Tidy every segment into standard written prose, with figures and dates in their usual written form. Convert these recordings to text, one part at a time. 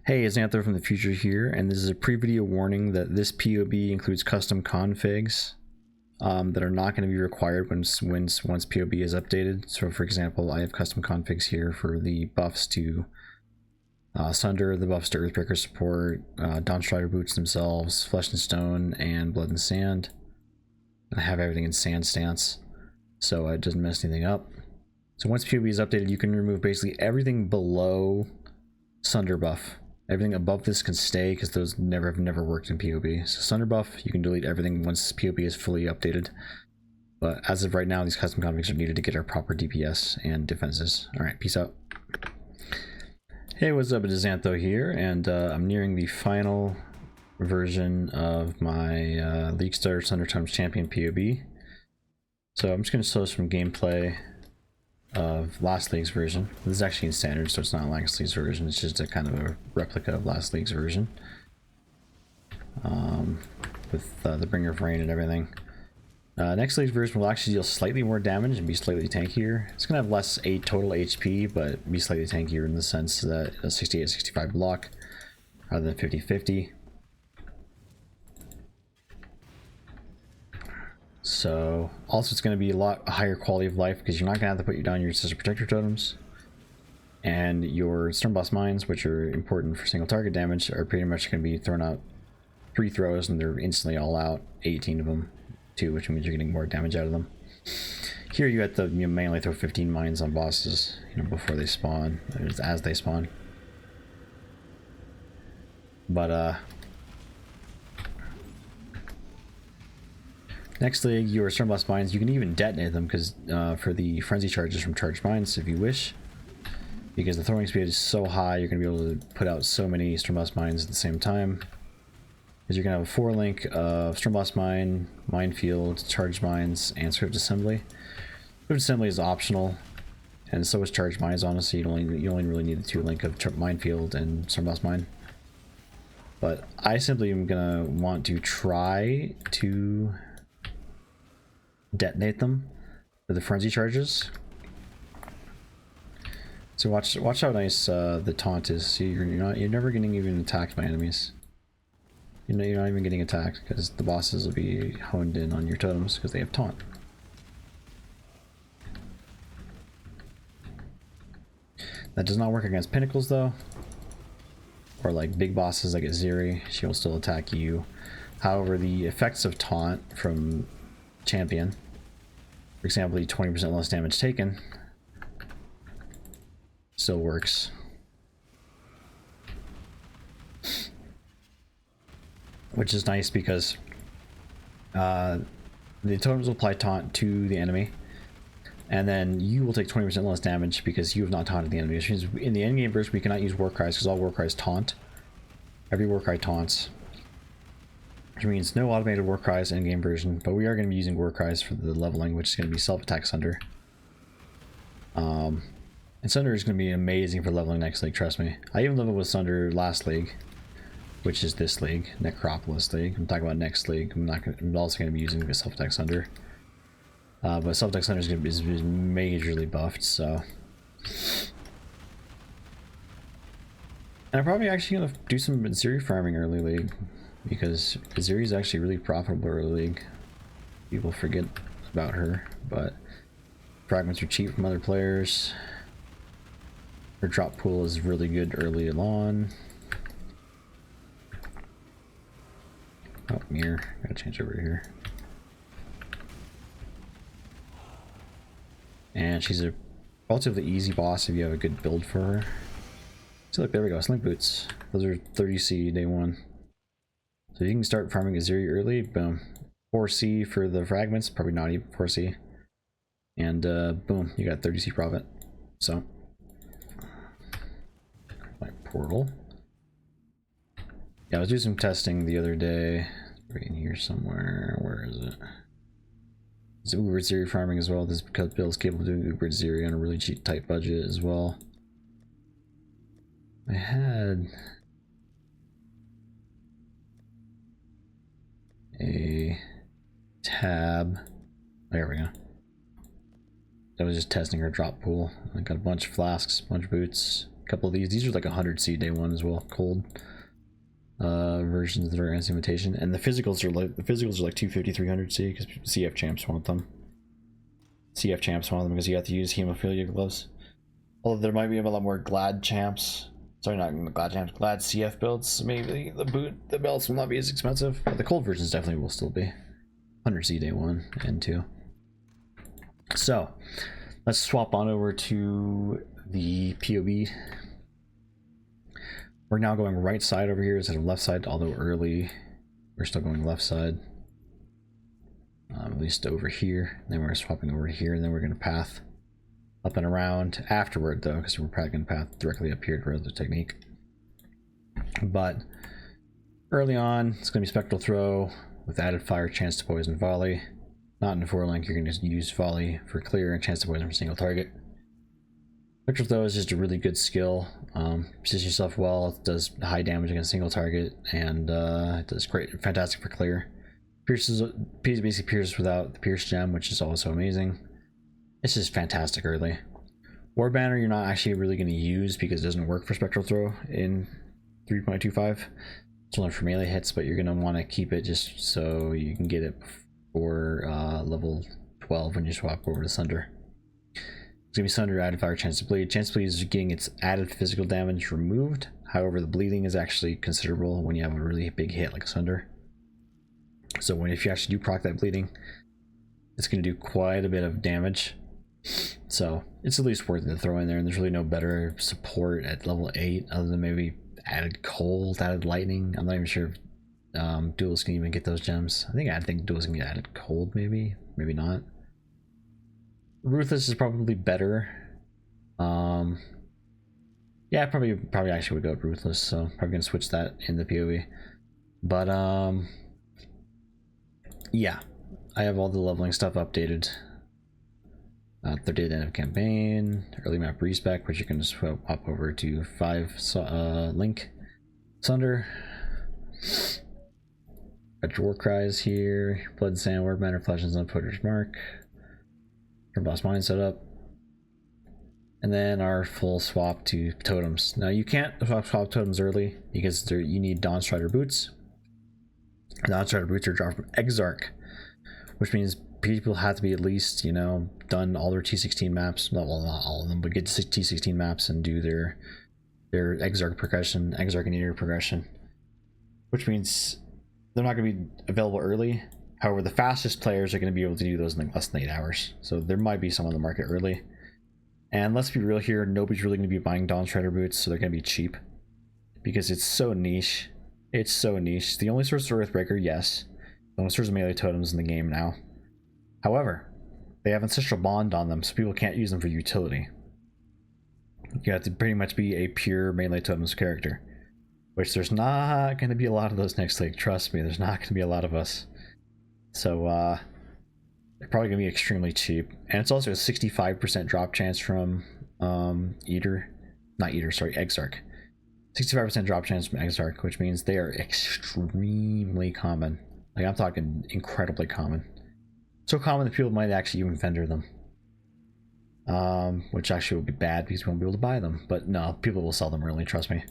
Hey, it's Anther from the future here, and this is a pre-video warning that this PoB includes custom configs that are not going to be required once PoB is updated. So for example, I have custom configs here for the buffs to Sunder, the buffs to Earthbreaker support, Dawnstrider boots themselves, Flesh and Stone, and Blood and Sand. I have everything in Sand stance, so it doesn't mess anything up. So once PoB is updated, you can remove basically everything below Sunder buff. Everything above this can stay because those have never worked in PoB. So Sunder buff, you can delete everything once PoB is fully updated. But as of right now, these custom configs are needed to get our proper DPS and defenses. Alright, peace out. Hey, what's up? It is Xantho here, and I'm nearing the final version of my League Starter Sunder Totems Champion PoB. So I'm just going to show some gameplay of last league's version. This is actually in standard, so it's not last league's version, it's just a kind of a replica of last league's version, with the Bringer of Rain and everything. Next league's version will actually deal slightly more damage and be slightly tankier. It's gonna have less total HP, but be slightly tankier in the sense that a 68-65 block rather than 50-50. So also it's going to be a lot higher quality of life because you're not going to have to put down your Sister Protector totems, and your Stormboss mines, which are important for single target damage, are pretty much going to be thrown out 3 throws and they're instantly all out, 18 of them too, which means you're getting more damage out of them. Here you have to mainly throw 15 mines on bosses, before they spawn, as they spawn. But next league, your Stormboss mines, you can even detonate them because for the frenzy charges from charged mines if you wish. Because the throwing speed is so high, you're going to be able to put out so many Stormboss mines at the same time. Because you're going to have a 4-link of Stormboss mine, minefield, charged mines, and swift assembly. Swift assembly is optional, and so is charged mines, honestly. You only really need the 2-link of minefield and Stormboss mine. But I simply am going to want to try to detonate them for the frenzy charges. So watch how nice the taunt is. See, you're never getting even attacked by enemies. You're not even getting attacked because the bosses will be honed in on your totems because they have taunt. That does not work against pinnacles though, or like big bosses like Aziri. She will still attack you. However, the effects of taunt from champion, for example, 20% less damage taken, still works. Which is nice because the totems will apply taunt to the enemy, and then you will take 20% less damage because you have not taunted the enemy. Which means in the endgame version we cannot use war cries because all war cries taunt. Every war cry taunts. Which means no automated war cries in game version, but we are going to be using war cries for the leveling, which is going to be self-attack Sunder. And Sunder is going to be amazing for leveling next league, trust me. I even leveled with Sunder last league, which is this league, Necropolis League. I'm talking about next league. I'm also going to be using the self-attack Sunder. But self-attack Sunder is going to be majorly buffed, so. And I'm probably actually going to do some Aziri farming early league, because Aziri is actually really profitable early league. People forget about her, but fragments are cheap from other players. Her drop pool is really good early on. Oh, mirror. Gotta change over here. And she's a relatively easy boss if you have a good build for her. So look, there we go. Slink boots. Those are 30C day 1. So you can start farming Aziri early. Boom. 4C for the fragments. Probably not even 4C. And boom, you got 30C profit. So my portal. Yeah, I was doing some testing the other day. Right in here somewhere. Where is it? It's Uber Aziri farming as well. This build is capable of doing Uber Aziri on a really cheap, tight budget as well. I had a tab. There we go. I was just testing her drop pool. I got a bunch of flasks, bunch of boots, couple of these are like 100C day one as well, cold versions that are anti-invitation, and the physicals are like 250, 300C because CF champs want them. CF champs want them because you have to use hemophilia gloves. Although there might be a lot more Glad champs. Sorry, not Glad champs, Glad CF builds. Maybe the belts will not be as expensive, but the cold versions definitely will still be 100C day one and two. So let's swap on over to the PoB. We're now going right side over here instead of left side, although early we're still going left side. At least over here. Then we're swapping over here, and then we're going to path up and around afterward, though, because we're probably going to path directly up here for the technique. But early on, it's going to be Spectral Throw with added fire, chance to poison, volley. Not in 4-link, you're going to use volley for clear and chance to poison for single target. Spectral Throw is just a really good skill. Position yourself well, it does high damage against single target, and it does great, fantastic for clear. Basically pierces without the pierce gem, which is also amazing. It's just fantastic early. War Banner you're not actually really going to use because it doesn't work for Spectral Throw in 3.25. It's only for melee hits, but you're going to want to keep it just so you can get it before level 12 when you swap over to Sunder. It's going to be Sunder, added fire, chance to bleed. Chance to bleed is getting its added physical damage removed. However, the bleeding is actually considerable when you have a really big hit like Sunder. So if you actually do proc that bleeding, it's going to do quite a bit of damage. So it's at least worth it to throw in there, and there's really no better support at level 8 other than maybe added cold, added lightning. I'm not even sure if duels can even get those gems. I think duels can get added cold, maybe not. Ruthless is probably better. Yeah, probably actually would go with Ruthless, so probably gonna switch that in the PoE. But yeah, I have all the leveling stuff updated. 30th end of campaign, early map respec, which you can just hop over to 5 link Sunder. Got your war cries here, blood and sand, word matter, flash and sun, Putter's mark, your boss mine setup, and then our full swap to totems. Now you can't swap totems early because you need Dawn Strider boots. Dawn Strider boots are dropped from Exarch, which means people have to be at least, you know, done all their T16 maps. Not all of them, but get to T16 maps and do their Exarch progression, Exarch and Eater progression, which means they're not going to be available early. However, the fastest players are going to be able to do those in like less than 8 hours. So there might be some on the market early. And let's be real here, nobody's really going to be buying Dawn Strider boots, so they're going to be cheap because it's so niche. It's so niche. The only source of Earthbreaker, yes. The only source of melee totems in the game now. However, they have Ancestral Bond on them, so people can't use them for utility. You have to pretty much be a pure melee totems character, which there's not going to be a lot of those next league. Trust me, there's not going to be a lot of us. So they're probably going to be extremely cheap, and it's also a 65% drop chance from Exarch. 65% drop chance from Exarch, which means they are extremely common. Like, I'm talking incredibly common. So common that people might actually even vendor them. Which actually would be bad because we won't be able to buy them. But no, people will sell them early, trust me.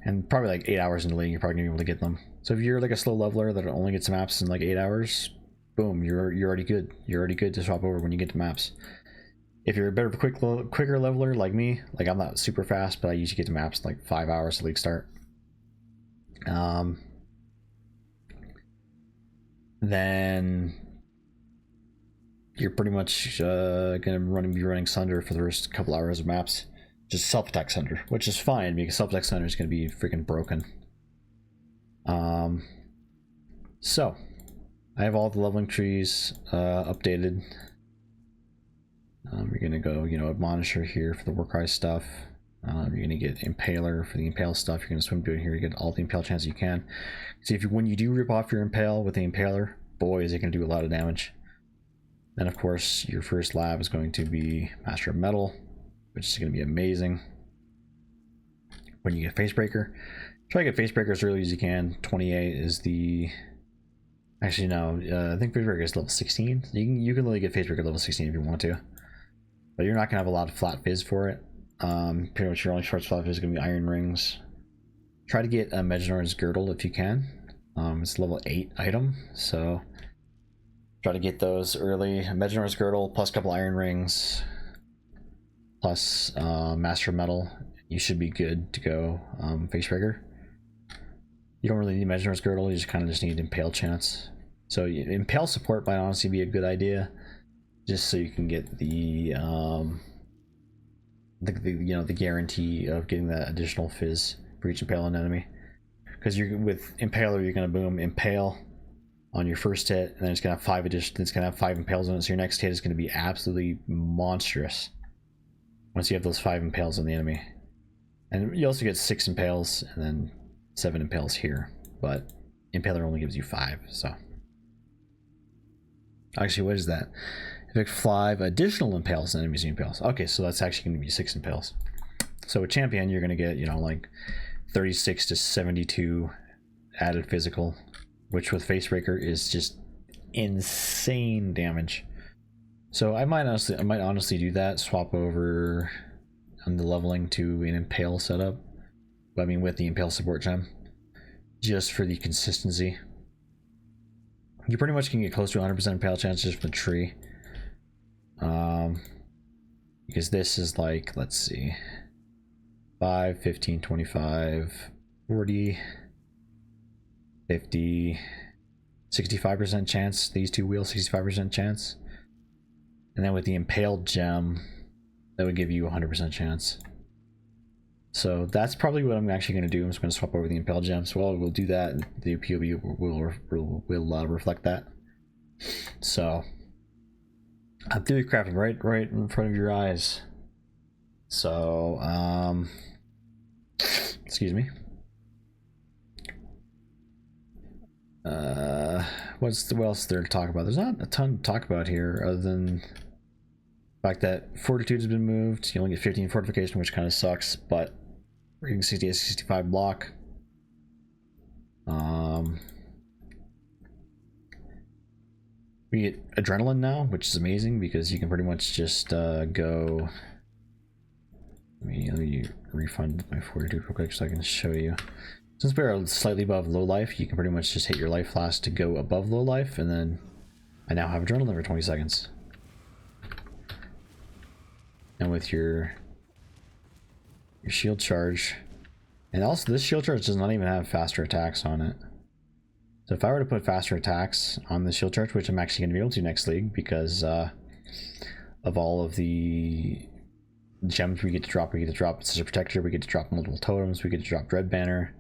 And probably like 8 hours in the league, you're probably going to be able to get them. So if you're like a slow leveler that only gets maps in like 8 hours, boom, you're already good. You're already good to swap over when you get to maps. If you're a bit of a quicker leveler like me, like I'm not super fast, but I usually get to maps in like 5 hours to league start. Then you're pretty much gonna be running Sunder for the first couple hours of maps. Just self-attack Sunder, which is fine because self-attack Sunder is gonna be freaking broken. So I have all the leveling trees updated. You're gonna go, you know, Admonisher here for the Warcry stuff. You're gonna get Impaler for the Impale stuff. You're gonna swim doing here. You get all the Impale chances you can. See, when you do rip off your Impale with the Impaler, boy, is it gonna do a lot of damage. Then, of course, your first lab is going to be Master of Metal, which is going to be amazing. When you get Facebreaker, try to get Facebreaker as early as you can. 28 is the... Actually, no, I think Facebreaker is level 16. You can literally get Facebreaker level 16 if you want to. But you're not going to have a lot of flat fizz for it. Pretty much your only short swap is going to be Iron Rings. Try to get a Medjugorj's Girdle if you can. It's a level 8 item, so try to get those early. Medjugorj's Girdle plus a couple Iron Rings plus Master Metal. You should be good to go. Facebreaker. You don't really need Medjugorj's Girdle, you just kind of just need Impale chance. So Impale support might honestly be a good idea, just so you can get the the guarantee of getting that additional fizz for each Impale an enemy. Because you're with Impaler, you're gonna boom Impale on your first hit, and then it's gonna have 5 additional. It's gonna have 5 Impales on it, so your next hit is gonna be absolutely monstrous once you have those 5 Impales on the enemy. And you also get 6 Impales and then 7 Impales here, but Impaler only gives you 5. So actually, what is that? Evict 5 additional Impales and enemies Impales. Okay, so that's actually going to be 6 Impales. So with Champion, you're going to get, you know, like 36 to 72 added physical, which with Facebreaker is just insane damage. So I might honestly do that. Swap over on the leveling to an Impale setup. I mean, with the Impale support gem, just for the consistency. You pretty much can get close to 100% Impale chance just from the tree. Because this is like, let's see, 5, 15, 25, 40, 50, 65% chance. These two wheels, 65% chance. And then with the Impaled gem, that would give you 100% chance. So that's probably what I'm actually going to do. I'm just going to swap over the Impale gem. So we'll do that, and the PoB will reflect that. So I'm theory crafting right in front of your eyes. So excuse me. What else is there to talk about? There's not a ton to talk about here other than the fact that Fortitude has been moved. You only get 15 fortification, which kind of sucks, but we're getting 68, 65 block. We get Adrenaline now, which is amazing because you can pretty much just go. Let me refund my Fortitude real quick so I can show you. Since we're slightly above low life, you can pretty much just hit your life flask to go above low life, and then I now have Adrenaline for 20 seconds. And with your shield charge, and also this shield charge does not even have faster attacks on it. So if I were to put faster attacks on the shield charge, which I'm actually going to be able to next league because of all of the gems we get to drop Scissor Protector, we get to drop multiple totems, we get to drop Dread Banner,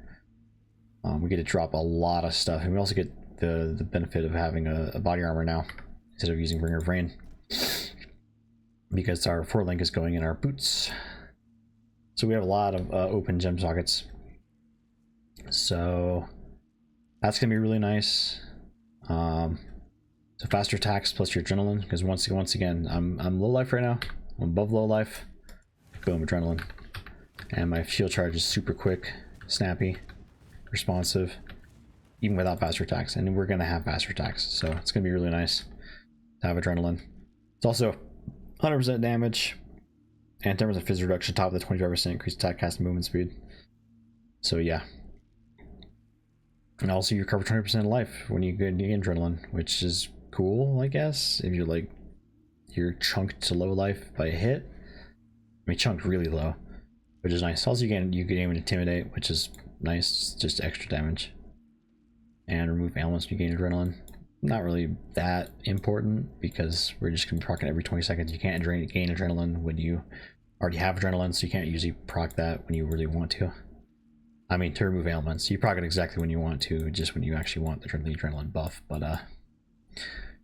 we get to drop a lot of stuff, and we also get the benefit of having a body armor now instead of using Bringer of Rain, because our 4 link is going in our boots. So we have a lot of open gem sockets. So that's gonna be really nice. So faster attacks plus your Adrenaline, because once again, I'm low life right now. I'm above low life. Boom, Adrenaline. And my shield charge is super quick, snappy, responsive, even without faster attacks. And we're gonna have faster attacks, so it's gonna be really nice to have Adrenaline. It's also 100% damage, and 10% fizz reduction, top of the 25% increased attack, cast, and movement speed. So yeah. And also you recover 20% of life when you get Adrenaline, which is cool, I guess, if you're chunked to low life by a hit. I mean, chunked really low, which is nice. Also, you can aim and Intimidate, which is nice, just extra damage. And remove ailments when you gain Adrenaline. Not really that important because we're just gonna be proccing every 20 seconds. You can't gain Adrenaline when you already have Adrenaline, so you can't usually proc that when you really want to. I mean, to remove ailments, you proc it exactly when you want to, just when you actually want the Adrenaline buff. But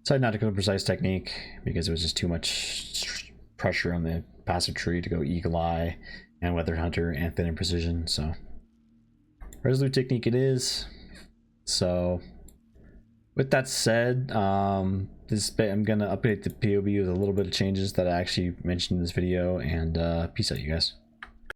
decided not to go precise technique because it was just too much pressure on the passive tree to go Eagle Eye and Weather Hunter and Thin and Precision. So Resolute technique it is. So with that said, I'm gonna update the PoB with a little bit of changes that I actually mentioned in this video, and peace out, you guys.